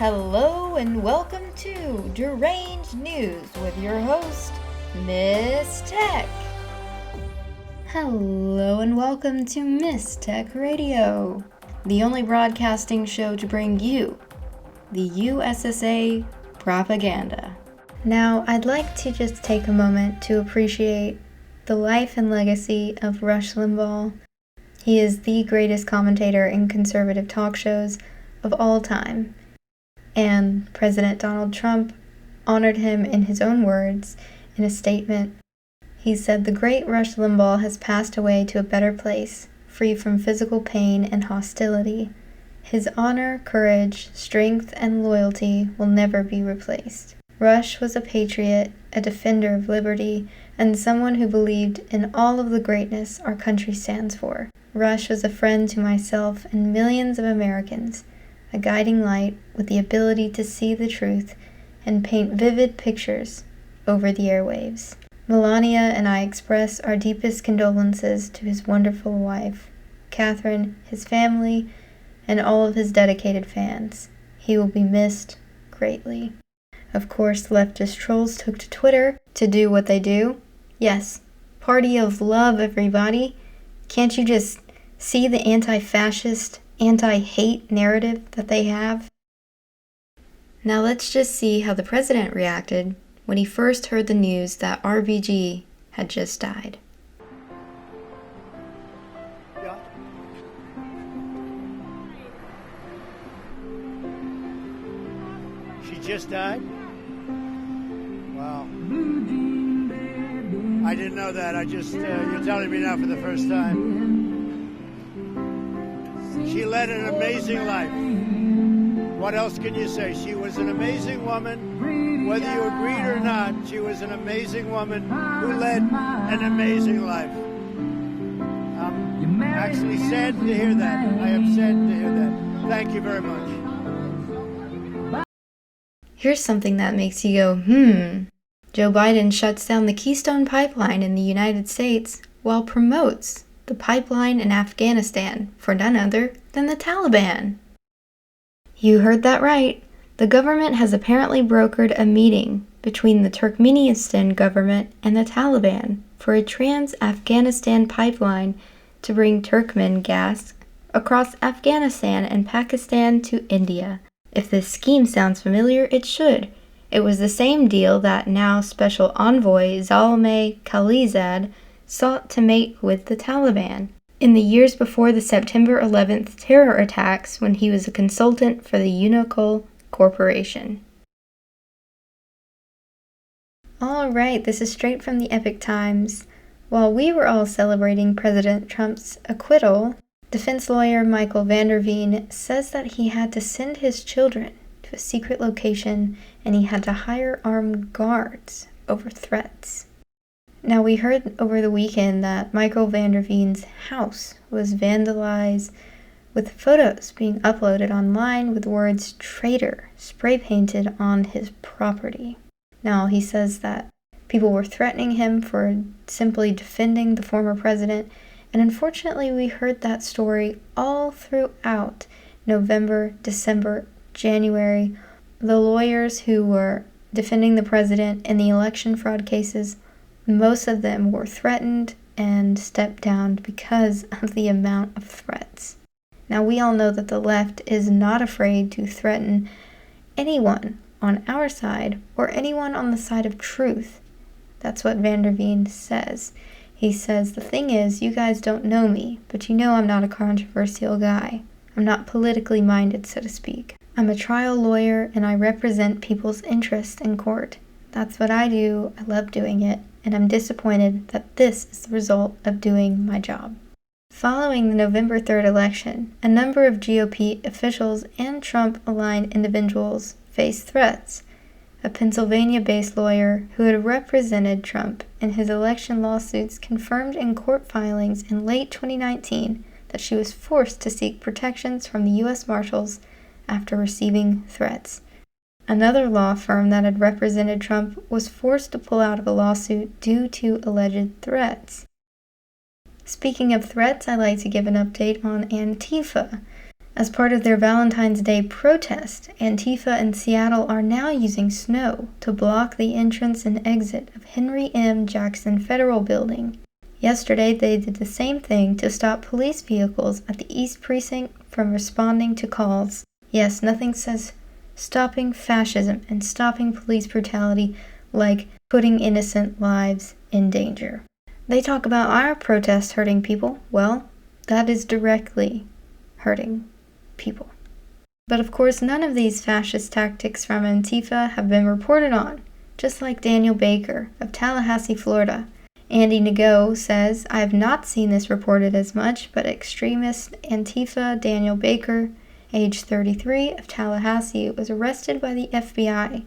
Hello and welcome to Deranged News with your host, Miss Tech. Hello and welcome to Miss Tech Radio, the only broadcasting show to bring you the USSA propaganda. Now, I'd like to just take a moment to appreciate the life and legacy of Rush Limbaugh. He is the greatest commentator in conservative talk shows of all time. And President Donald Trump honored him in his own words in a statement. He said, "The great Rush Limbaugh has passed away to a better place, free from physical pain and hostility. His honor, courage, strength, and loyalty will never be replaced." Rush was a patriot, a defender of liberty, and someone who believed in all of the greatness our country stands for. Rush was a friend to myself and millions of Americans, a guiding light with the ability to see the truth and paint vivid pictures over the airwaves. Melania and I express our deepest condolences to his wonderful wife, Catherine, his family, and all of his dedicated fans. He will be missed greatly. Of course, leftist trolls took to Twitter to do what they do. Yes, party of love, everybody. Can't you just see the anti-fascist, anti-hate narrative that they have? Now let's just see how the president reacted when he first heard the news that RBG had just died. Yeah. She just died? Wow. I didn't know that. You're telling me now for the first time. She led an amazing life. What else can you say? She was an amazing woman. Whether you agreed or not, she was an amazing woman who led an amazing life. I'm actually sad to hear that. I am sad to hear that. Thank you very much. Here's something that makes you go, Joe Biden shuts down the Keystone Pipeline in the United States while promotes the pipeline in Afghanistan for none other than the Taliban. You heard that right. The government has apparently brokered a meeting between the Turkmenistan government and the Taliban for a trans-Afghanistan pipeline to bring Turkmen gas across Afghanistan and Pakistan to India. If this scheme sounds familiar, it should. It was the same deal that now Special Envoy Zalmay Khalilzad sought to make with the Taliban in the years before the September 11th terror attacks when he was a consultant for the Unocal Corporation. Alright, this is straight from the Epic Times. While we were all celebrating President Trump's acquittal, defense lawyer Michael Vanderveen says that he had to send his children to a secret location and he had to hire armed guards over threats. Now, we heard over the weekend that Michael Vanderveen's house was vandalized with photos being uploaded online with words "traitor" spray painted on his property. Now, he says that people were threatening him for simply defending the former president, and unfortunately we heard that story all throughout November, December, January. The lawyers who were defending the president in the election fraud cases, most of them were threatened and stepped down because of the amount of threats. Now, we all know that the left is not afraid to threaten anyone on our side or anyone on the side of truth. That's what Vanderveen says. He says, "The thing is, you guys don't know me, but you know I'm not a controversial guy. I'm not politically minded, so to speak. I'm a trial lawyer and I represent people's interests in court. That's what I do. I love doing it. And I'm disappointed that this is the result of doing my job." Following the November 3rd election, a number of GOP officials and Trump-aligned individuals faced threats. A Pennsylvania-based lawyer who had represented Trump in his election lawsuits confirmed in court filings in late 2019 that she was forced to seek protections from the U.S. Marshals after receiving threats. Another law firm that had represented Trump was forced to pull out of a lawsuit due to alleged threats. Speaking of threats, I'd like to give an update on Antifa. As part of their Valentine's Day protest, Antifa in Seattle are now using snow to block the entrance and exit of Henry M. Jackson Federal Building. Yesterday, they did the same thing to stop police vehicles at the East Precinct from responding to calls. Yes, nothing says stopping fascism and stopping police brutality like putting innocent lives in danger. They talk about our protest hurting people. Well, that is directly hurting people. But of course, none of these fascist tactics from Antifa have been reported on, just like Daniel Baker of Tallahassee, Florida. Andy Nago says, I have not seen this reported as much, but extremist Antifa Daniel Baker, age 33, of Tallahassee, was arrested by the FBI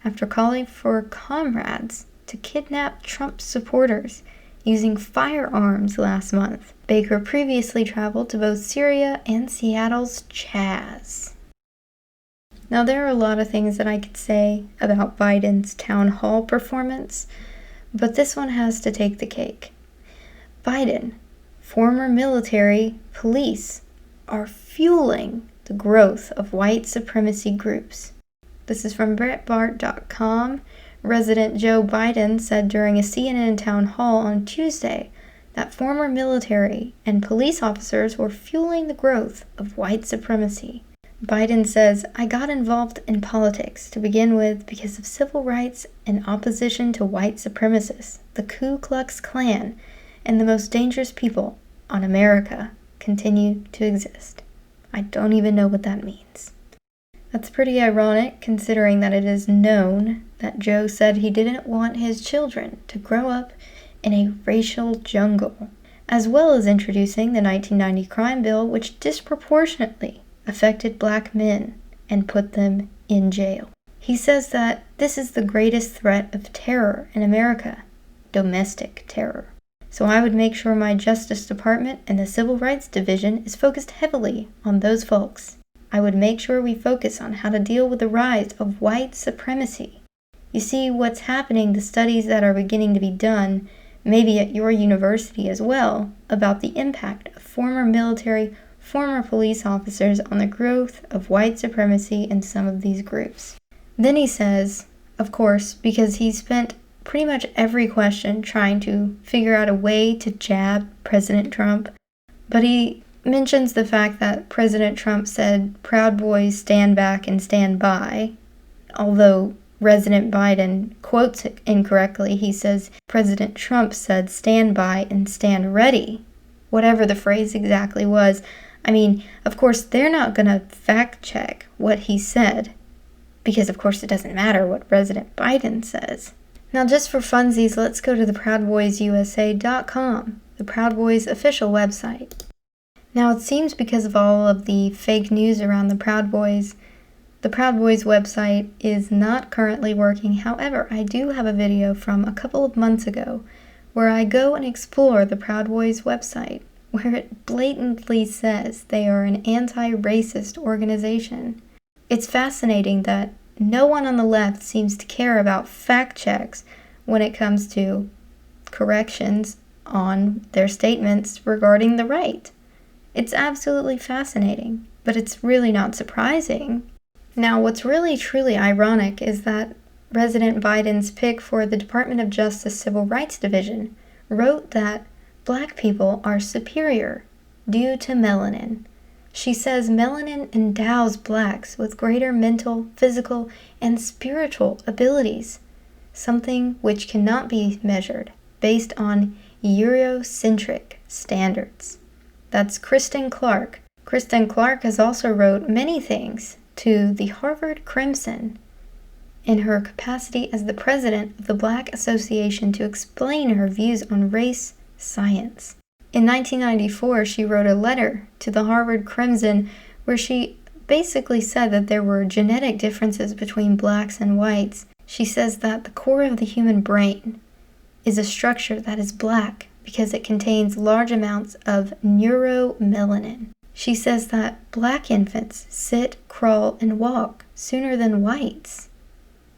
after calling for comrades to kidnap Trump supporters using firearms last month. Baker previously traveled to both Syria and Seattle's Chaz. Now, there are a lot of things that I could say about Biden's town hall performance, but this one has to take the cake. Biden, former military, police are fueling the growth of white supremacy groups. This is from Breitbart.com. Resident Joe Biden said during a CNN town hall on Tuesday that former military and police officers were fueling the growth of white supremacy. Biden says, I got involved in politics to begin with because of civil rights and opposition to white supremacists, the Ku Klux Klan, and the most dangerous people on America continue to exist. I don't even know what that means. That's pretty ironic considering that it is known that Joe said he didn't want his children to grow up in a racial jungle, as well as introducing the 1990 crime bill, which disproportionately affected black men and put them in jail. He says that this is the greatest threat of terror in America, domestic terror. So I would make sure my Justice Department and the Civil Rights Division is focused heavily on those folks. I would make sure we focus on how to deal with the rise of white supremacy. You see what's happening, the studies that are beginning to be done, maybe at your university as well, about the impact of former military, former police officers on the growth of white supremacy in some of these groups. Then he says, of course, because he spent pretty much every question trying to figure out a way to jab President Trump, but he mentions the fact that President Trump said, Proud Boys stand back and stand by, although President Biden quotes it incorrectly. He says President Trump said stand by and stand ready, whatever the phrase exactly was. I mean, of course, they're not going to fact check what he said, because of course it doesn't matter what President Biden says. Now, just for funsies, let's go to the ProudBoysUSA.com, the Proud Boys official website. Now, it seems because of all of the fake news around the Proud Boys website is not currently working. However, I do have a video from a couple of months ago where I go and explore the Proud Boys website, where it blatantly says they are an anti-racist organization. It's fascinating that no one on the left seems to care about fact checks when it comes to corrections on their statements regarding the right. It's absolutely fascinating, but it's really not surprising. Now, what's really truly ironic is that President Biden's pick for the Department of Justice Civil Rights Division wrote that black people are superior due to melanin. She says melanin endows blacks with greater mental, physical, and spiritual abilities, something which cannot be measured based on Eurocentric standards. That's Kristen Clark. Kristen Clark has also wrote many things to the Harvard Crimson in her capacity as the president of the Black Association to explain her views on race science. In 1994, she wrote a letter to the Harvard Crimson where she basically said that there were genetic differences between blacks and whites. She says that the core of the human brain is a structure that is black because it contains large amounts of neuromelanin. She says that black infants sit, crawl, and walk sooner than whites.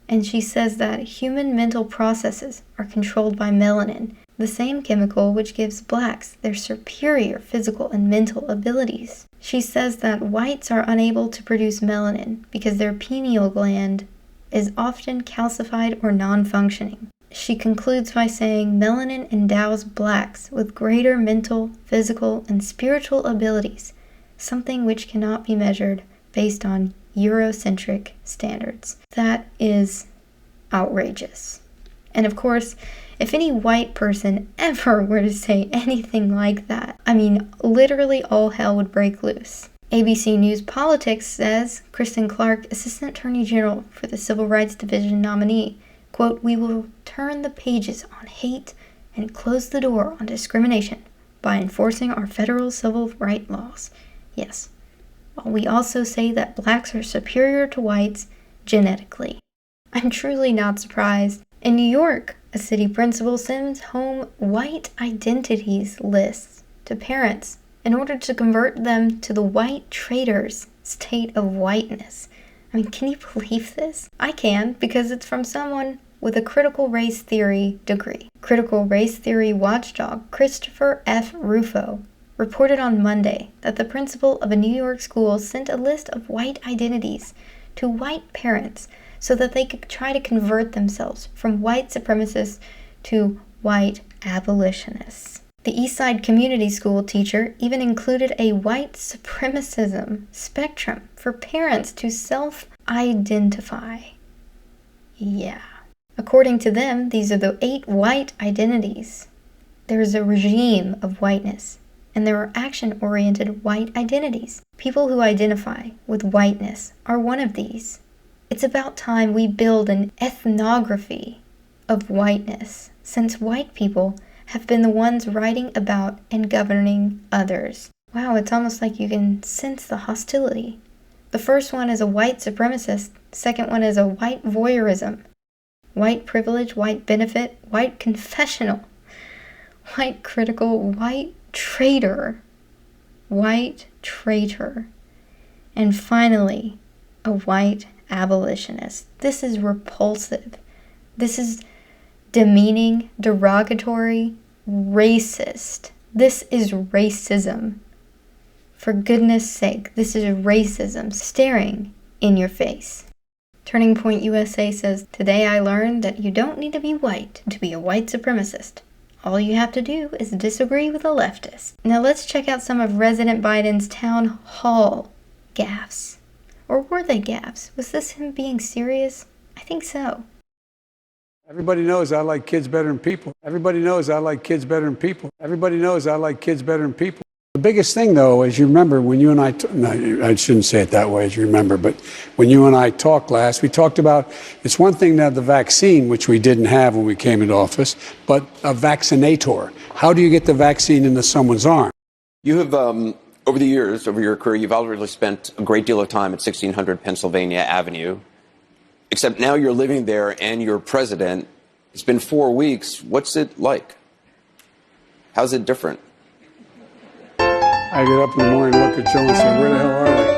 And she says that human mental processes are controlled by melanin, the same chemical which gives blacks their superior physical and mental abilities. She says that whites are unable to produce melanin because their pineal gland is often calcified or non-functioning. She concludes by saying melanin endows blacks with greater mental, physical, and spiritual abilities, something which cannot be measured based on Eurocentric standards. That is outrageous. And of course, if any white person ever were to say anything like that, I mean, literally all hell would break loose. ABC News Politics says Kristen Clark, Assistant Attorney General for the Civil Rights Division nominee, quote, "We will turn the pages on hate and close the door on discrimination by enforcing our federal civil rights laws." Yes. While we also say that blacks are superior to whites genetically. I'm truly not surprised. In New York, a city principal sends home white identities lists to parents in order to convert them to the white traitor's state of whiteness. I mean, can you believe this? I can, because it's from someone with a critical race theory degree. Critical race theory watchdog Christopher F. Rufo reported on Monday that the principal of a New York school sent a list of white identities to white parents so that they could try to convert themselves from white supremacists to white abolitionists. The Eastside Community School teacher even included a white supremacism spectrum for parents to self-identify. Yeah. According to them, these are the 8 white identities. There is a regime of whiteness, and there are action-oriented white identities. People who identify with whiteness are one of these. It's about time we build an ethnography of whiteness, since white people have been the ones writing about and governing others. Wow, it's almost like you can sense the hostility. The first one is a white supremacist, second one is a white voyeurism, white privilege, white benefit, white confessional, white critical, white traitor, and finally, a white abolitionist. This is repulsive. This is demeaning, derogatory, racist. This is racism. For goodness sake, this is racism staring in your face. Turning Point USA says, "Today I learned that you don't need to be white to be a white supremacist. All you have to do is disagree with a leftist." Now let's check out some of President Biden's town hall gaffes. Or were they gaffes? Was this him being serious? I think so. Everybody knows I like kids better than people. Everybody knows I like kids better than people. Everybody knows I like kids better than people. The biggest thing, though, as you remember, when you and I shouldn't say it that way, as you remember, but when you and I talked last, we talked about, it's one thing to have the vaccine, which we didn't have when we came into office, but a vaccinator. How do you get the vaccine into someone's arm? You have, over the years, over your career, you've already spent a great deal of time at 1600 Pennsylvania Avenue, except now you're living there and you're president. It's been 4 weeks. What's it like? How's it different? I get up in the morning, look at Joe and say, where the hell are they?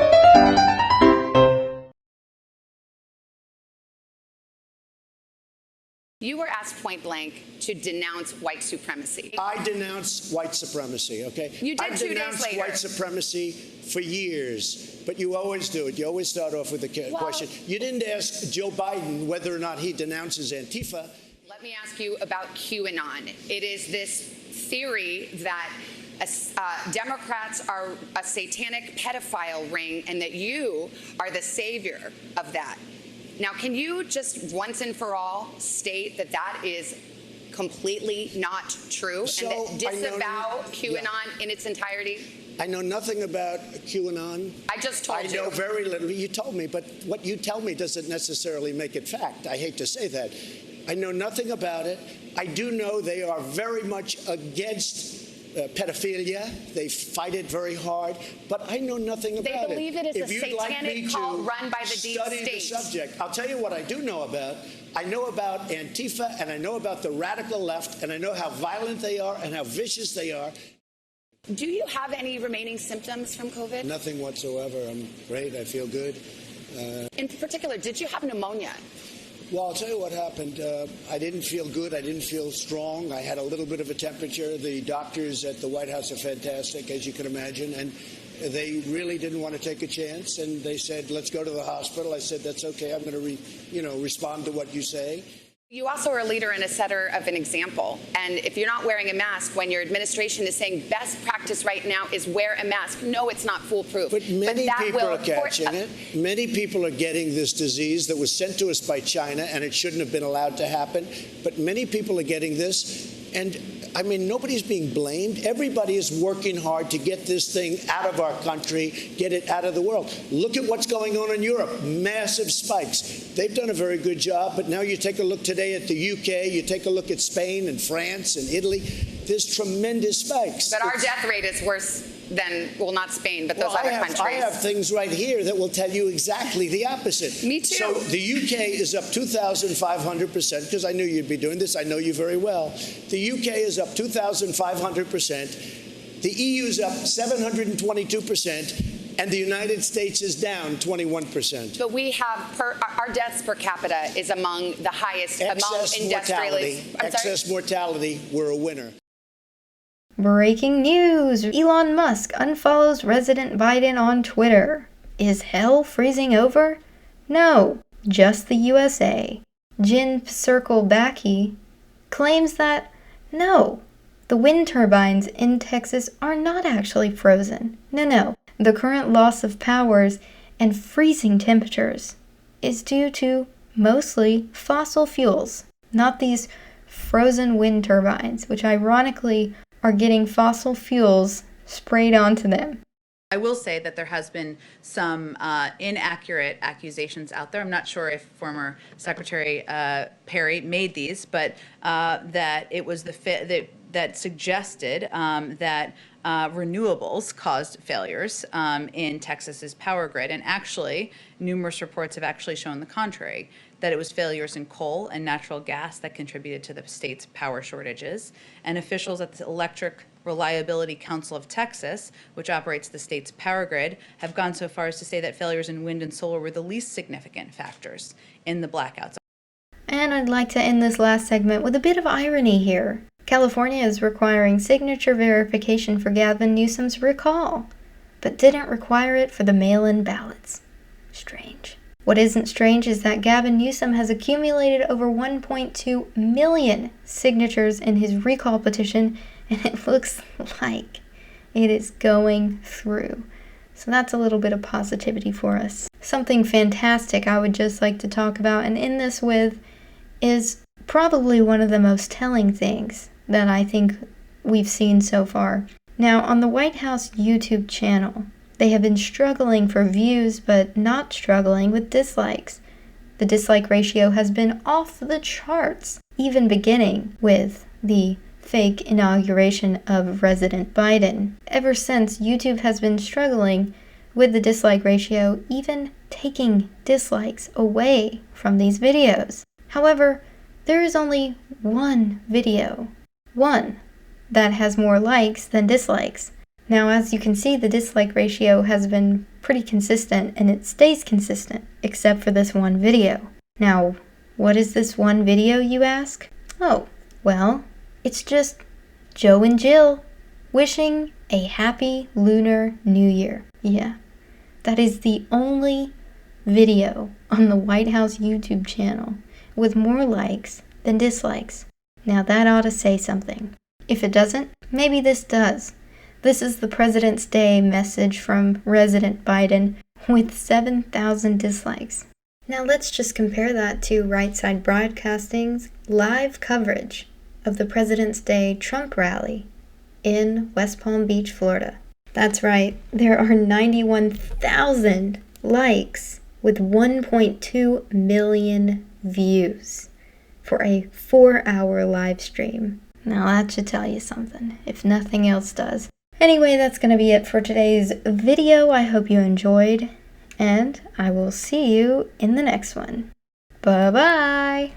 You were asked point blank to denounce white supremacy. I denounce white supremacy, okay? You did 2 days later. I've denounced white supremacy for years, but you always do it. You always start off with a question. You didn't ask Joe Biden whether or not he denounces Antifa. Let me ask you about QAnon. It is this theory that Democrats are a satanic pedophile ring and that you are the savior of that. Now, can you just once and for all state that that is completely not true and that disavow QAnon in its entirety? I know nothing about QAnon. I just told you. I know very little. You told me, but what you tell me doesn't necessarily make it fact. I hate to say that. I know nothing about it. I do know they are very much against pedophilia. They fight it very hard, but I know nothing about it. They believe it is a satanic cult run by the deep state. Study the subject. I'll tell you what I do know about. I know about Antifa, and I know about the radical left, and I know how violent they are and how vicious they are. Do you have any remaining symptoms from COVID? Nothing whatsoever. I'm great. I feel good. In particular, did you have pneumonia? Well, I'll tell you what happened. I didn't feel good. I didn't feel strong. I had a little bit of a temperature. The doctors at the White House are fantastic, as you can imagine. They really didn't want to take a chance, and they said, let's go to the hospital. I said, that's okay. I'm going to, respond to what you say. You also are a leader and a setter of an example. And if you're not wearing a mask when your administration is saying best practice right now is wear a mask, no, it's not foolproof. But many people are catching it. Many people are getting this disease that was sent to us by China, and it shouldn't have been allowed to happen. But many people are getting this. And I mean, nobody's being blamed. Everybody is working hard to get this thing out of our country, get it out of the world. Look at what's going on in Europe. Massive spikes. They've done a very good job, but now you take a look today at the UK, you take a look at Spain and France and Italy. There's tremendous spikes. But our death rate is worse than, well, not Spain, but those other countries. I have things right here that will tell you exactly the opposite. Me too. So the UK is up 2,500%, because I knew you'd be doing this. I know you very well. The UK is up 2,500%. The EU is up 722%. And the United States is down 21%. But we have, our deaths per capita is among the highest among industrialists. Excess mortality, we're a winner. Breaking news! Elon Musk unfollows President Biden on Twitter. Is hell freezing over? No, just the USA. Jin Circle-Baki claims that, no, the wind turbines in Texas are not actually frozen. No. The current loss of powers and freezing temperatures is due to mostly fossil fuels, not these frozen wind turbines, which ironically are getting fossil fuels sprayed onto them. I will say that there has been some inaccurate accusations out there. I'm not sure if former Secretary Perry made these, but that it was that suggested that renewables caused failures in Texas's power grid. And actually, numerous reports have actually shown the contrary, that it was failures in coal and natural gas that contributed to the state's power shortages. And officials at the Electric Reliability Council of Texas, which operates the state's power grid, have gone so far as to say that failures in wind and solar were the least significant factors in the blackouts. And I'd like to end this last segment with a bit of irony here. California is requiring signature verification for Gavin Newsom's recall, but didn't require it for the mail-in ballots. Strange. What isn't strange is that Gavin Newsom has accumulated over 1.2 million signatures in his recall petition, and it looks like it is going through. So that's a little bit of positivity for us. Something fantastic I would just like to talk about and end this with is probably one of the most telling things that I think we've seen so far. Now, on the White House YouTube channel, they have been struggling for views, but not struggling with dislikes. The dislike ratio has been off the charts, even beginning with the fake inauguration of President Biden. Ever since, YouTube has been struggling with the dislike ratio, even taking dislikes away from these videos. However, there is only one video, that has more likes than dislikes. Now, as you can see, the dislike ratio has been pretty consistent, and it stays consistent, except for this one video. Now, what is this one video, you ask? Oh, well, it's just Joe and Jill wishing a happy Lunar New Year. Yeah, that is the only video on the White House YouTube channel with more likes than dislikes. Now that ought to say something. If it doesn't, maybe this does. This is the President's Day message from President Biden with 7,000 dislikes. Now let's just compare that to Right Side Broadcasting's live coverage of the President's Day Trump rally in West Palm Beach, Florida. That's right, there are 91,000 likes with 1.2 million views for a 4-hour live stream. Now that should tell you something, if nothing else does. Anyway, that's going to be it for today's video. I hope you enjoyed, and I will see you in the next one. Bye-bye!